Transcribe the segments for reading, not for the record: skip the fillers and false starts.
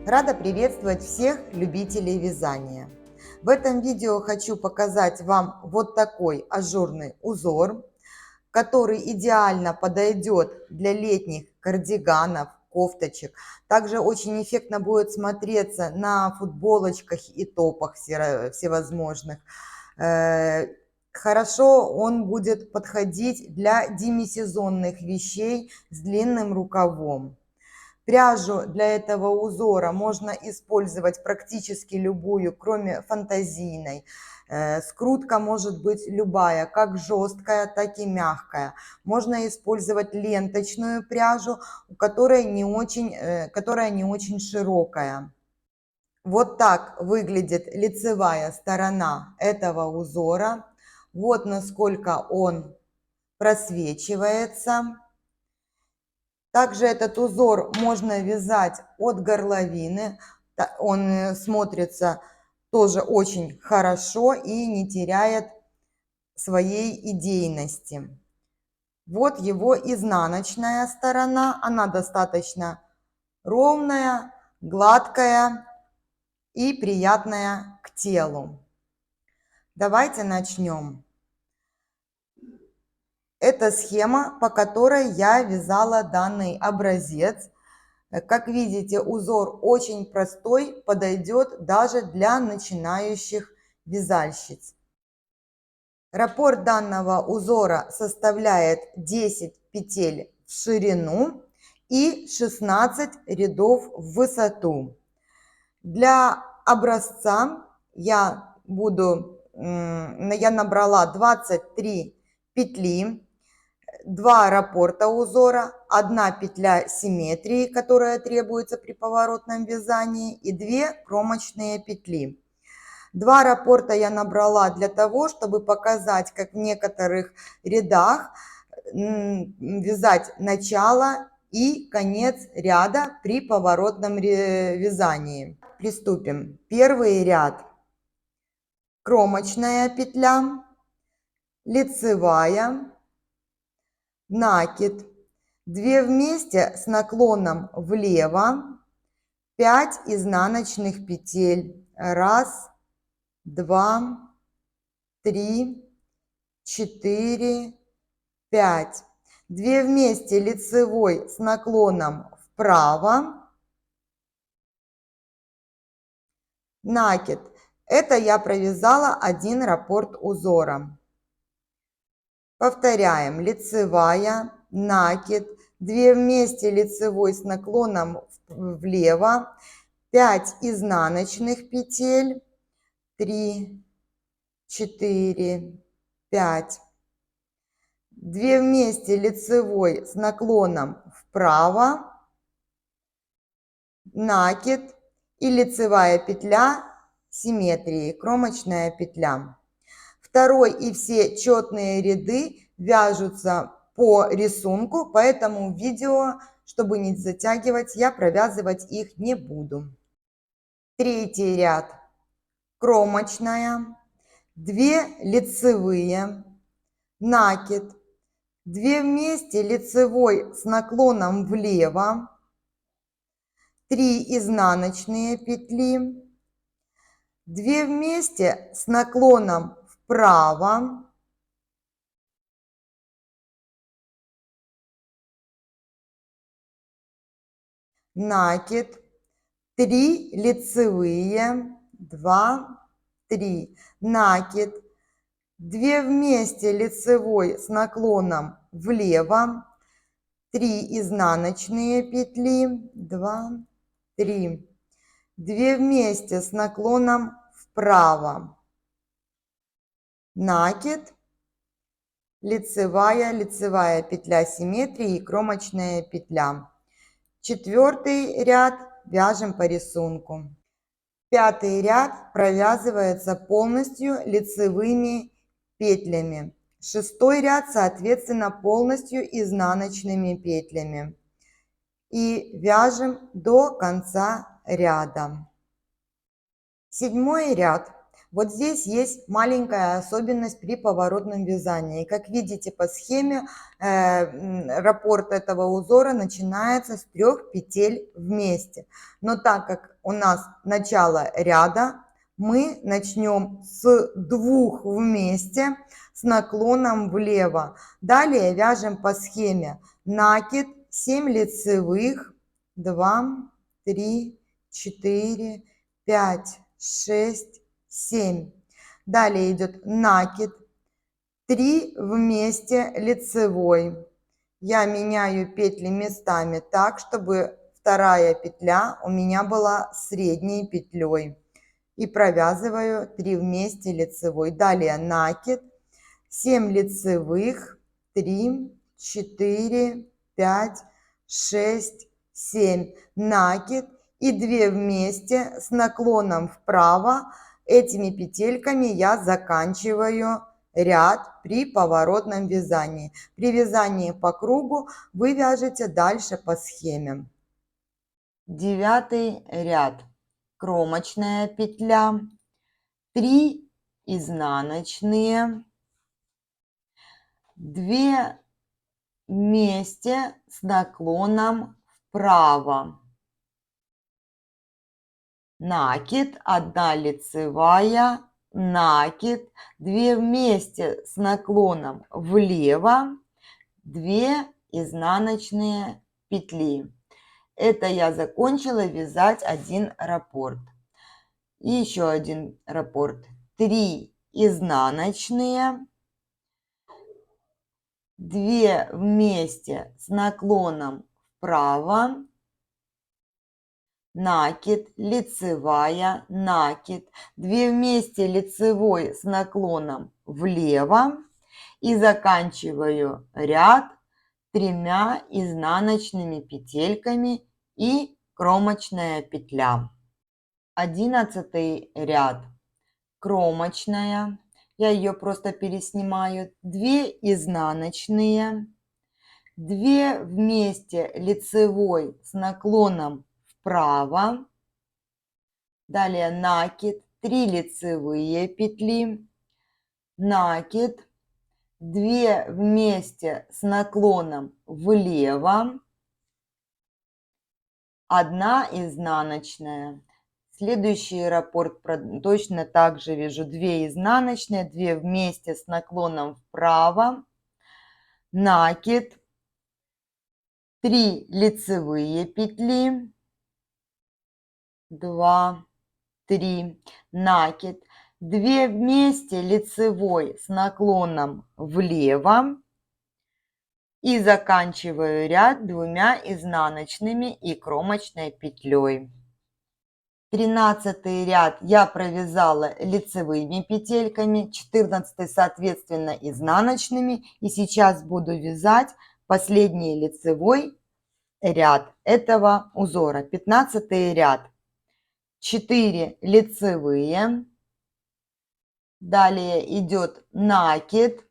Рада приветствовать всех любителей вязания. В этом видео хочу показать вам вот такой ажурный узор, который идеально подойдет для летних кардиганов, кофточек. Также очень эффектно будет смотреться на футболочках и топах всевозможных. Хорошо он будет подходить для демисезонных вещей с длинным рукавом. Пряжу для этого узора можно использовать практически любую, кроме фантазийной. Скрутка может быть любая, как жесткая, так и мягкая. Можно использовать ленточную пряжу, которая не очень широкая. Вот так выглядит лицевая сторона этого узора. Вот насколько он просвечивается. Также этот узор можно вязать от горловины. Он смотрится тоже очень хорошо и не теряет своей идейности. Вот его изнаночная сторона. Она достаточно ровная, гладкая и приятная к телу. Давайте начнем. Это схема, по которой я вязала данный образец. Как видите, узор очень простой, подойдет даже для начинающих вязальщиц. Раппорт данного узора составляет 10 петель в ширину и 16 рядов в высоту. Для образца я набрала 23 петли. 2 раппорта узора, 1 петля симметрии, которая требуется при поворотном вязании, и 2 кромочные петли. 2 раппорта я набрала для того, чтобы показать, как в некоторых рядах вязать начало и конец ряда при поворотном вязании. Приступим. Первый ряд. Кромочная петля, лицевая, накид, 2 вместе с наклоном влево, 5 изнаночных петель, 1, 2, 3, 4, 5, 2 вместе лицевой с наклоном вправо, накид. Это я провязала 1 раппорт узора. Повторяем. Лицевая, накид, 2 вместе лицевой с наклоном влево, 5 изнаночных петель, 3, 4, 5, 2 вместе лицевой с наклоном вправо, накид и лицевая петля симметрии, кромочная петля. Второй и все четные ряды вяжутся по рисунку, поэтому видео, чтобы не затягивать, я провязывать их не буду. Третий ряд. Кромочная, 2 лицевые, накид, 2 вместе лицевой с наклоном влево, 3 изнаночные петли, 2 вместе с наклоном вправо, накид, 3 лицевые, 2, 3, накид, 2 вместе лицевой с наклоном влево, 3 изнаночные петли, 2, 3, 2 вместе с наклоном вправо, накид, лицевая петля симметрии и кромочная петля. Четвертый ряд вяжем по рисунку. Пятый ряд провязывается полностью лицевыми петлями. Шестой ряд, соответственно, полностью изнаночными петлями. И вяжем до конца ряда. Седьмой ряд. Вот здесь есть маленькая особенность при поворотном вязании. Как видите по схеме, раппорт этого узора начинается с 3 петель вместе. Но так как у нас начало ряда, мы начнем с 2 вместе с наклоном влево. Далее вяжем по схеме накид, 7 лицевых, 2, 3, 4, 5, 6, 7. Далее идет накид, 3 вместе лицевой. Я меняю петли местами так, чтобы вторая петля у меня была средней петлей. И провязываю 3 вместе лицевой. Далее накид, 7 лицевых, 3, 4, 5, 6, 7. Накид и 2 вместе с наклоном вправо. Этими петельками я заканчиваю ряд при поворотном вязании. При вязании по кругу вы вяжете дальше по схеме. 9 ряд. Кромочная петля, 3 изнаночные, 2 вместе с наклоном вправо. Накид, 1 лицевая, накид, 2 вместе с наклоном влево, 2 изнаночные петли. Это я закончила вязать один раппорт. И еще один раппорт. 3 изнаночные, 2 вместе с наклоном вправо, накид, лицевая, накид, 2 вместе лицевой с наклоном влево и заканчиваю ряд 3 изнаночными петельками и кромочная петля. 11 ряд. Кромочная. Я ее просто переснимаю. 2 изнаночные, 2 вместе лицевой с наклоном вправо. Далее накид, 3 лицевые петли, накид, 2 вместе с наклоном влево, 1 изнаночная. Следующий раппорт точно так же вяжу 2 изнаночные, 2 вместе с наклоном вправо, накид, 3 лицевые петли, 2, 3, накид, 2 вместе лицевой с наклоном влево и заканчиваю ряд 2 изнаночными и кромочной петлей. 13 ряд я провязала лицевыми петельками, 14 соответственно изнаночными, и сейчас буду вязать последний лицевой ряд этого узора. 15 ряд. 4 лицевые, далее идет накид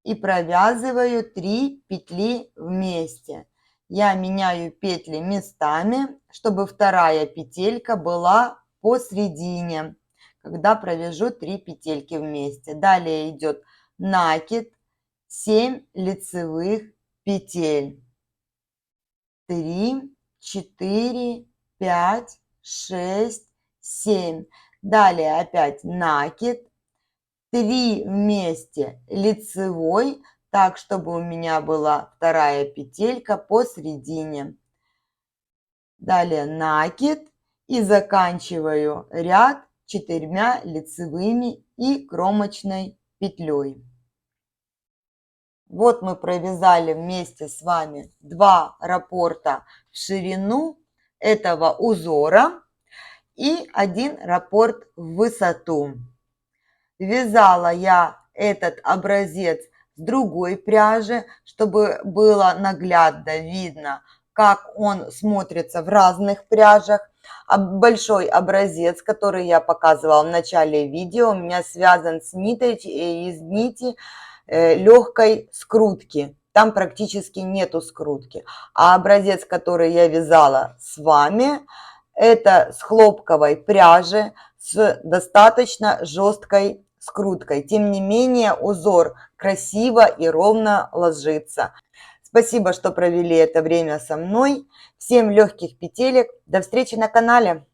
и провязываю 3 петли вместе. Я меняю петли местами, чтобы вторая петелька была посередине, когда провяжу 3 петельки вместе. Далее идет накид, 7 лицевых петель, 3, 4, 5, 6, 7. Далее опять накид, 3 вместе лицевой, так, чтобы у меня была вторая петелька посередине. Далее накид и заканчиваю ряд 4 лицевыми и кромочной петлей. Вот мы провязали вместе с вами 2 раппорта в ширину этого узора и 1 раппорт в высоту. Вязала я этот образец с другой пряжи, чтобы было наглядно видно, как он смотрится в разных пряжах. Большой образец, который я показывала в начале видео, у меня связан с нитой из нити легкой скрутки. Там практически нету скрутки. А образец, который я вязала с вами, это с хлопковой пряжи, с достаточно жесткой скруткой. Тем не менее, узор красиво и ровно ложится. Спасибо, что провели это время со мной. Всем легких петелек. До встречи на канале.